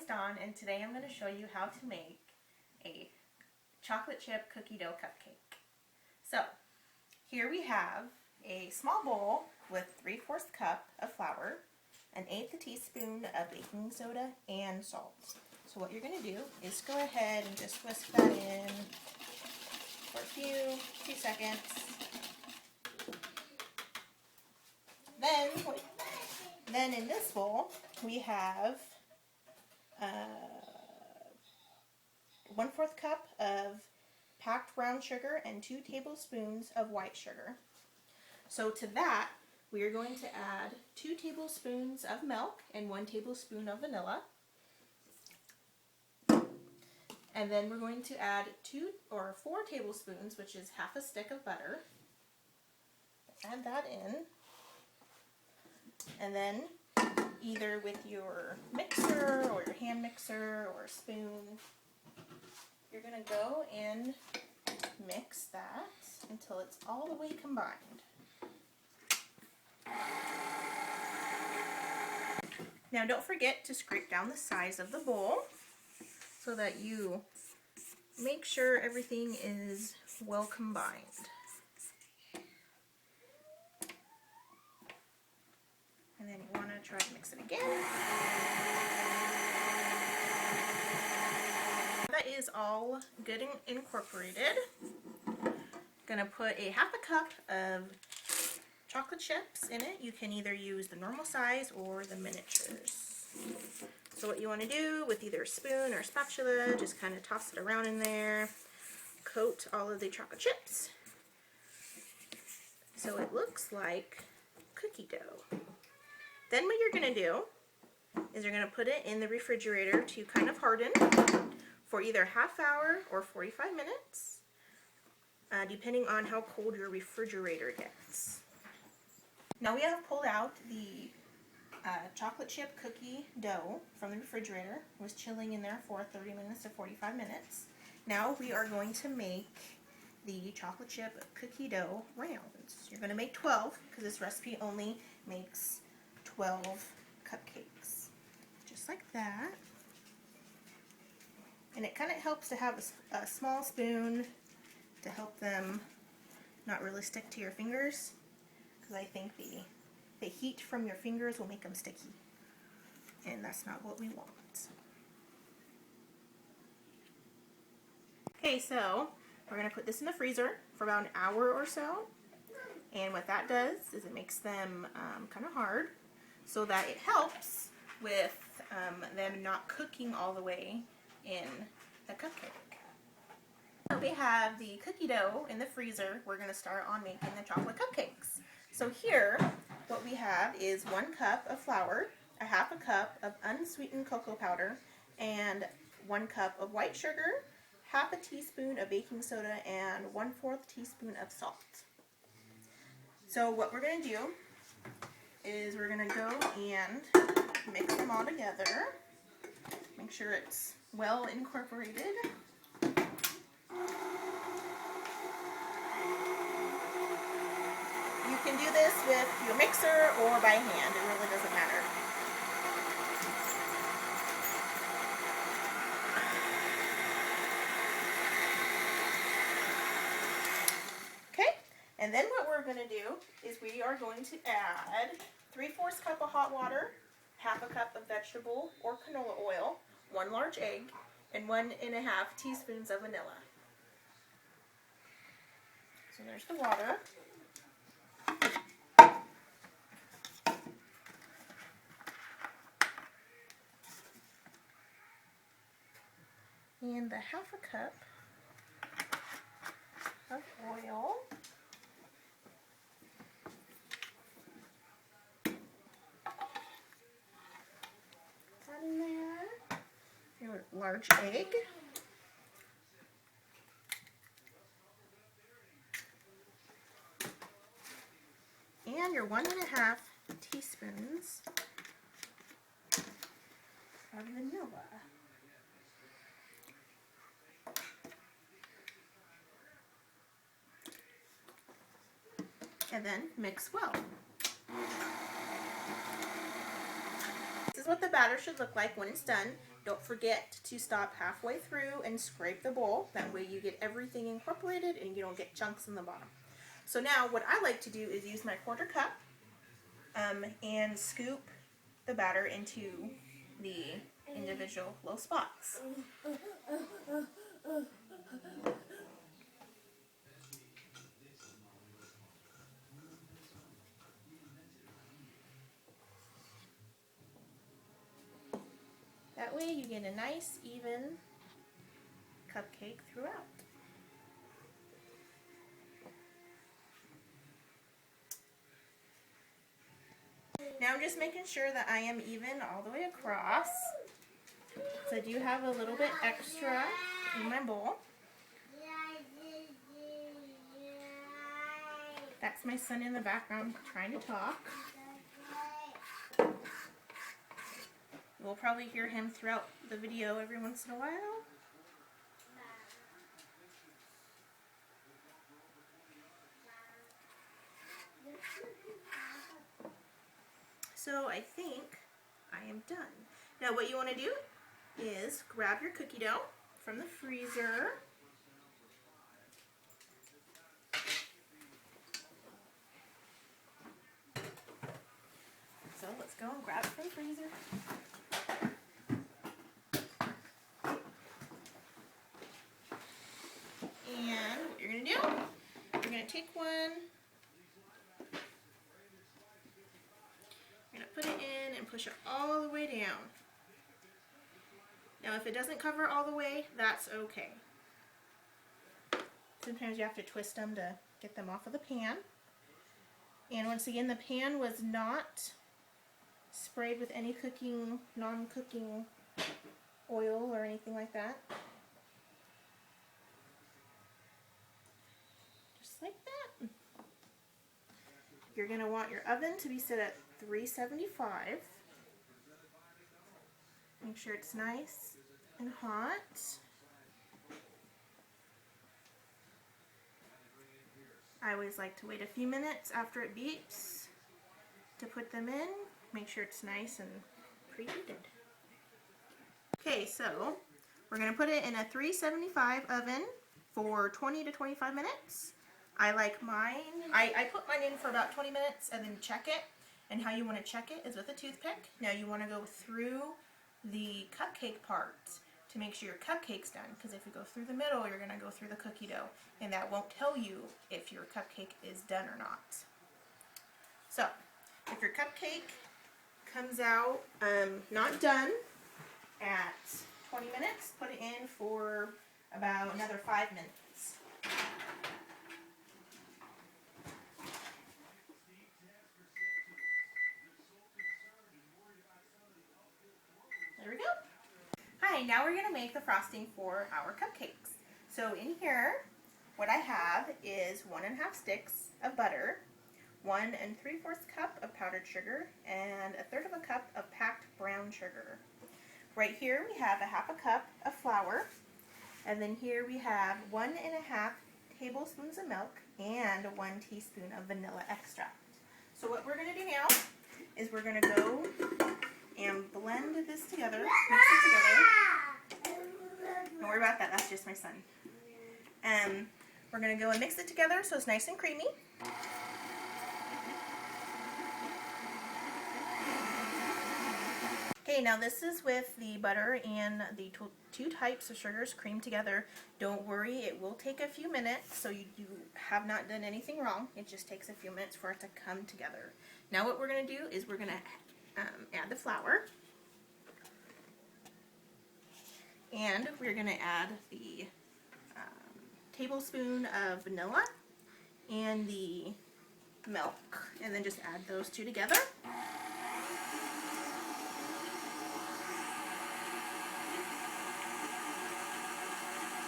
Dawn, and today I'm going to show you how to make a chocolate chip cookie dough cupcake. So here we have a small bowl with 3/4 cup of flour, an 1/8 teaspoon of baking soda, and salt. So what you're going to do is go ahead and just whisk that in for a few seconds. Then in this bowl we have 1/4 cup of packed brown sugar and 2 tablespoons of white sugar. So to that we are going to add 2 tablespoons of milk and 1 tablespoon of vanilla. And then we're going to add 2 or 4 tablespoons, which is half a stick of butter. Add that in. And then either with your mixer or your hand mixer or a spoon, you're going to go and mix that until it's all the way combined. Now don't forget to scrape down the sides of the bowl so that you make sure everything is well combined. And then you want to try to mix it again. That is all good and incorporated. Gonna put a half a cup of chocolate chips in it. You can either use the normal size or the miniatures. So what you want to do with either a spoon or a spatula, just kind of toss it around in there. Coat all of the chocolate chips so it looks like cookie dough. Then what you're going to do is you're going to put it in the refrigerator to kind of harden for either half hour or 45 minutes, depending on how cold your refrigerator gets. Now we have pulled out the chocolate chip cookie dough from the refrigerator. It was chilling in there for 30 minutes to 45 minutes. Now we are going to make the chocolate chip cookie dough rounds. You're going to make 12 because this recipe only makes 12 cupcakes. Just like that. And it kind of helps to have a small spoon to help them not really stick to your fingers, because I think the heat from your fingers will make them sticky, and that's not what we want. Okay, so we're going to put this in the freezer for about an hour or so, and what that does is it makes them kind of hard, so that it helps with them not cooking all the way in the cupcake. So we have the cookie dough in the freezer. We're going to start on making the chocolate cupcakes. So here, what we have is 1 cup of flour, a half a cup of unsweetened cocoa powder, and 1 cup of white sugar, half a teaspoon of baking soda, and 1/4 teaspoon of salt. So what we're going to do is we're going to go and mix them all together. Make sure it's well incorporated. You can do this with your mixer or by hand. It really doesn't matter. Okay, and then what we're going to do is we are going to add 3/4 cup of hot water, half a cup of vegetable or canola oil, 1 large egg, and 1½ teaspoons of vanilla. So there's the water. And the half a cup of oil. That in there. Your large egg. And your 1½ teaspoons of vanilla. And then mix well. This is what the batter should look like when it's done. Don't forget to stop halfway through and scrape the bowl. That way you get everything incorporated and you don't get chunks in the bottom. So now what I like to do is use my 1/4 cup and scoop the batter into the individual little spots. That way you get a nice even cupcake throughout. Now I'm just making sure that I am even all the way across. So I do have a little bit extra in my bowl. That's my son in the background trying to talk. We'll probably hear him throughout the video every once in a while. So I think I am done. Now what you want to do is grab your cookie dough from the freezer. So let's go and grab it from the freezer. And what you're going to do, you're going to take one, you're going to put it in and push it all the way down. Now if it doesn't cover all the way, that's okay. Sometimes you have to twist them to get them off of the pan. And once again, the pan was not sprayed with any non-cooking oil or anything like that. Just like that. You're going to want your oven to be set at 375. Make sure it's nice and hot. I always like to wait a few minutes after it beeps to put them in. Make sure it's nice and preheated. Okay, so we're going to put it in a 375 oven for 20 to 25 minutes. I like mine, I put mine in for about 20 minutes and then check it. And how you want to check it is with a toothpick. Now you want to go through the cupcake part to make sure your cupcake's done, because if you go through the middle, you're going to go through the cookie dough, and that won't tell you if your cupcake is done or not. So, if your cupcake comes out not done at 20 minutes, put it in for about another 5 minutes. There we go. Hi, now we're going to make the frosting for our cupcakes. So in here, what I have is 1½ sticks of butter, 1 3/4 cup of powdered sugar, and 1/3 cup of packed brown sugar. Right here we have 1/2 cup of flour, and then here we have 1½ tablespoons of milk and 1 teaspoon of vanilla extract. So what we're going to do now is we're going to go and blend this together, mix it together. Don't worry about that, that's just my son. We're going to go and mix it together so it's nice and creamy. Okay, now this is with the butter and the two types of sugars creamed together. Don't worry, it will take a few minutes, so you have not done anything wrong. It just takes a few minutes for it to come together. Now what we're going to do is we're going to add the flour, and we're going to add the tablespoon of vanilla and the milk, and then just add those two together.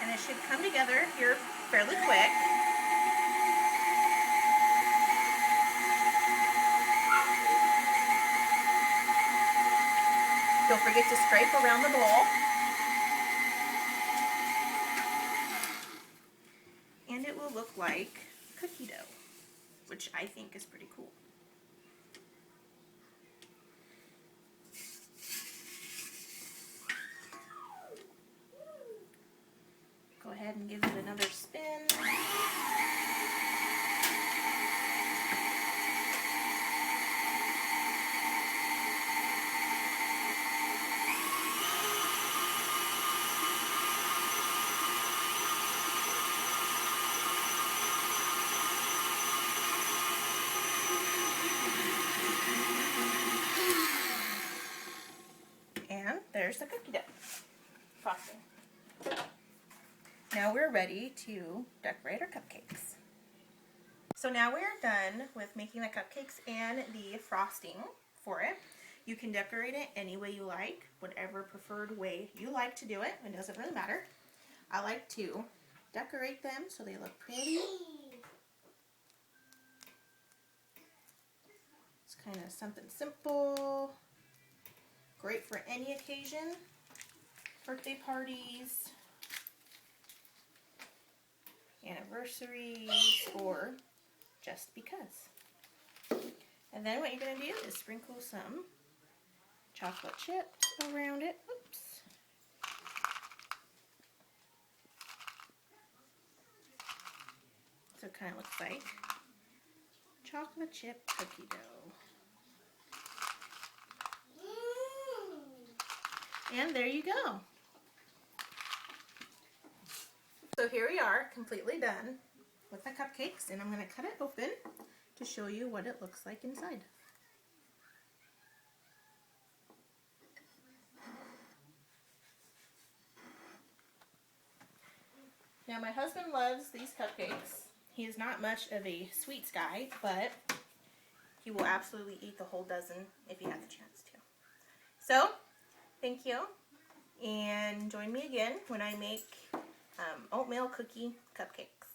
And it should come together here fairly quick. Don't forget to scrape around the bowl. And it will look like cookie dough, which I think is pretty cool. there's the cookie dough frosting. Now we're ready to decorate our cupcakes. So now we're done with making the cupcakes and the frosting for it. You can decorate it any way you like, whatever preferred way you like to do it. It doesn't really matter. I like to decorate them so they look pretty. It's kind of something simple, great for any occasion, birthday parties, anniversaries, or just because. And then what you're going to do is sprinkle some chocolate chips around it. Oops. So it kind of looks like chocolate chip cookie dough. And there you go. So here we are, completely done with the cupcakes, and I'm going to cut it open to show you what it looks like inside. Now my husband loves these cupcakes. He is not much of a sweets guy, but he will absolutely eat the whole dozen if he has a chance to. So, thank you, and join me again when I make oatmeal cookie cupcakes.